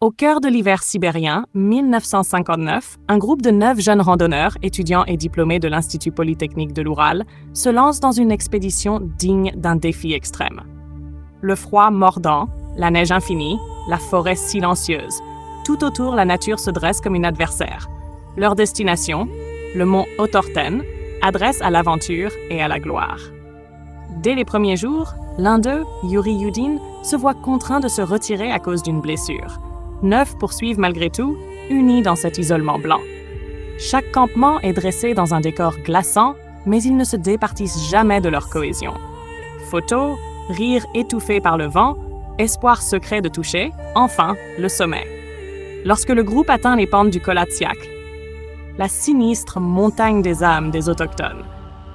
Au cœur de l'hiver sibérien, 1959, un groupe de 9 jeunes randonneurs, étudiants et diplômés de l'Institut Polytechnique de l'Oural, se lance dans une expédition digne d'un défi extrême. Le froid mordant, la neige infinie, la forêt silencieuse. Tout autour, la nature se dresse comme une adversaire. Leur destination, le mont Otorten, adresse à l'aventure et à la gloire. Dès les premiers jours, l'un d'eux, Yuri Yudin, se voit contraint de se retirer à cause d'une blessure. 9 poursuivent malgré tout, unis dans cet isolement blanc. Chaque campement est dressé dans un décor glaçant, mais ils ne se départissent jamais de leur cohésion. Photos, rires étouffés par le vent, espoir secret de toucher, enfin, le sommet. Lorsque le groupe atteint les pentes du Kolatsiak, la sinistre montagne des âmes des Autochtones,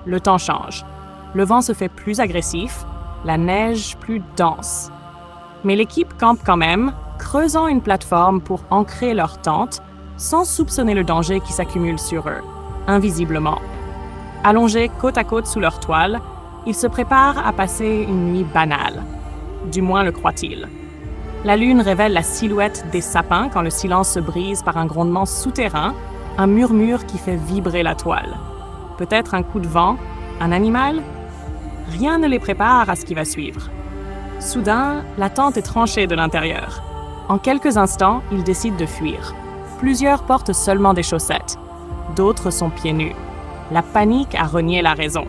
le temps change. Le vent se fait plus agressif, la neige plus dense. Mais l'équipe campe quand même, creusant une plateforme pour ancrer leur tente, sans soupçonner le danger qui s'accumule sur eux, invisiblement. Allongés côte à côte sous leur toile, ils se préparent à passer une nuit banale. Du moins le croient-ils. La lune révèle la silhouette des sapins quand le silence se brise par un grondement souterrain, un murmure qui fait vibrer la toile. Peut-être un coup de vent, un animal? Rien ne les prépare à ce qui va suivre. Soudain, la tente est tranchée de l'intérieur. En quelques instants, ils décident de fuir. Plusieurs portent seulement des chaussettes. D'autres sont pieds nus. La panique a renié la raison.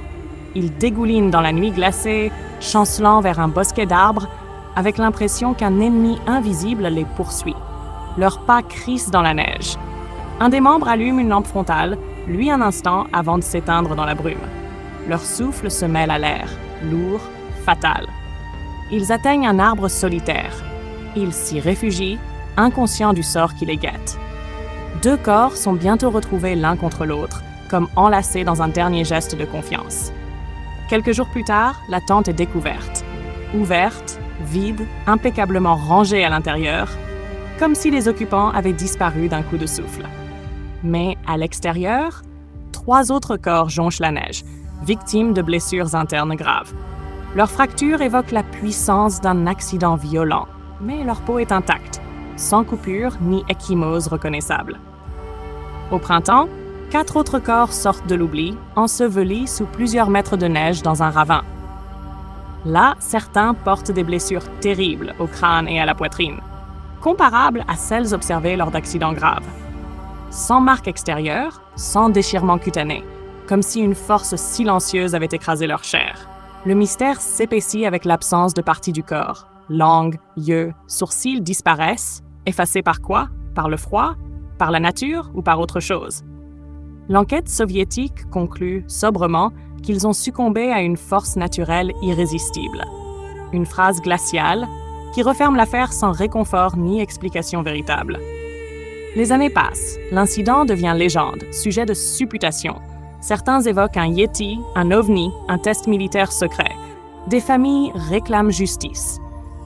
Ils dégoulinent dans la nuit glacée, chancelant vers un bosquet d'arbres, avec l'impression qu'un ennemi invisible les poursuit. Leurs pas crissent dans la neige. Un des membres allume une lampe frontale, lui un instant avant de s'éteindre dans la brume. Leur souffle se mêle à l'air, lourd, fatal. Ils atteignent un arbre solitaire. Ils s'y réfugient, inconscients du sort qui les guette. 2 corps sont bientôt retrouvés l'un contre l'autre, comme enlacés dans un dernier geste de confiance. Quelques jours plus tard, la tente est découverte. Ouverte, vide, impeccablement rangée à l'intérieur, comme si les occupants avaient disparu d'un coup de souffle. Mais à l'extérieur, 3 autres corps jonchent la neige, victimes de blessures internes graves. Leurs fractures évoquent la puissance d'un accident violent, mais leur peau est intacte, sans coupure ni ecchymose reconnaissable. Au printemps, 4 autres corps sortent de l'oubli, ensevelis sous plusieurs mètres de neige dans un ravin. Là, certains portent des blessures terribles au crâne et à la poitrine, comparables à celles observées lors d'accidents graves. Sans marque extérieure, sans déchirement cutané, comme si une force silencieuse avait écrasé leur chair. Le mystère s'épaissit avec l'absence de parties du corps. Langue, yeux, sourcils disparaissent, effacés par quoi? Par le froid? Par la nature ou par autre chose? L'enquête soviétique conclut sobrement qu'ils ont succombé à une force naturelle irrésistible. Une phrase glaciale qui referme l'affaire sans réconfort ni explication véritable. Les années passent, l'incident devient légende, sujet de supputation. Certains évoquent un Yeti, un ovni, un test militaire secret. Des familles réclament justice.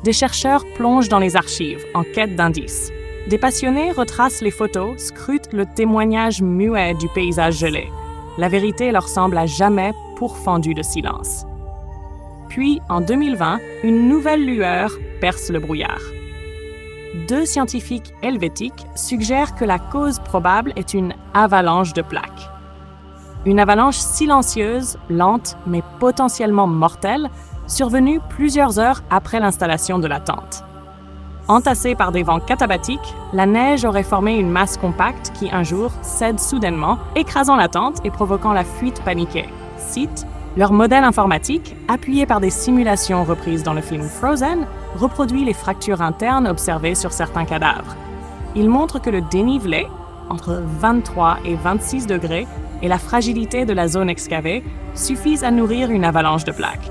Des chercheurs plongent dans les archives en quête d'indices. Des passionnés retracent les photos, scrutent le témoignage muet du paysage gelé. La vérité leur semble à jamais pourfendue de silence. Puis, en 2020, une nouvelle lueur perce le brouillard. 2 scientifiques helvétiques suggèrent que la cause probable est une avalanche de plaques. Une avalanche silencieuse, lente, mais potentiellement mortelle, survenue plusieurs heures après l'installation de la tente. Entassée par des vents catabatiques, la neige aurait formé une masse compacte qui, un jour, cède soudainement, écrasant la tente et provoquant la fuite paniquée. Cite, leur modèle informatique, appuyé par des simulations reprises dans le film Frozen, reproduit les fractures internes observées sur certains cadavres. Il montre que le dénivelé, entre 23 et 26 degrés, et la fragilité de la zone excavée suffisent à nourrir une avalanche de plaques.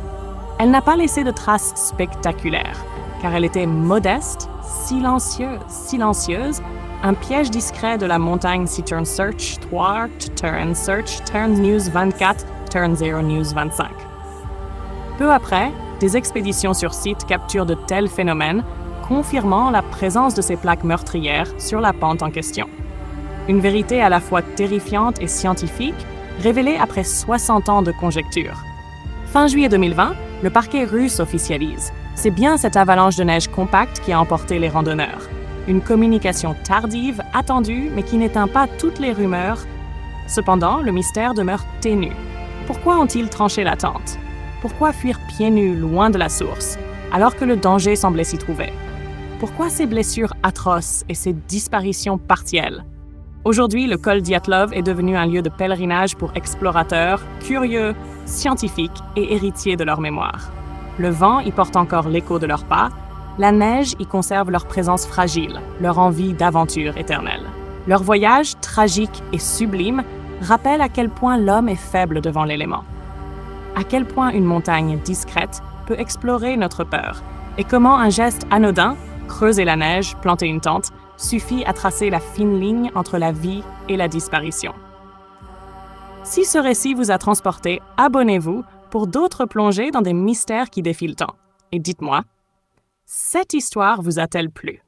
Elle n'a pas laissé de traces spectaculaires, car elle était modeste, silencieuse, un piège discret de la montagne si Turn Search 3, Turn Search, Turn News 24, Turn 0 News 25. Peu après, des expéditions sur site capturent de tels phénomènes, confirmant la présence de ces plaques meurtrières sur la pente en question. Une vérité à la fois terrifiante et scientifique, révélée après 60 ans de conjectures. Fin juillet 2020, le parquet russe officialise. C'est bien cette avalanche de neige compacte qui a emporté les randonneurs. Une communication tardive, attendue, mais qui n'éteint pas toutes les rumeurs. Cependant, le mystère demeure ténu. Pourquoi ont-ils tranché l'attente? Pourquoi fuir pieds nus loin de la source, alors que le danger semblait s'y trouver? Pourquoi ces blessures atroces et ces disparitions partielles? Aujourd'hui, le col Dyatlov est devenu un lieu de pèlerinage pour explorateurs, curieux, scientifiques et héritiers de leur mémoire. Le vent y porte encore l'écho de leurs pas, la neige y conserve leur présence fragile, leur envie d'aventure éternelle. Leur voyage, tragique et sublime, rappelle à quel point l'homme est faible devant l'élément. À quel point une montagne discrète peut explorer notre peur, et comment un geste anodin, creuser la neige, planter une tente, suffit à tracer la fine ligne entre la vie et la disparition. Si ce récit vous a transporté, abonnez-vous pour d'autres plongées dans des mystères qui défient le temps. Et dites-moi, cette histoire vous a-t-elle plu?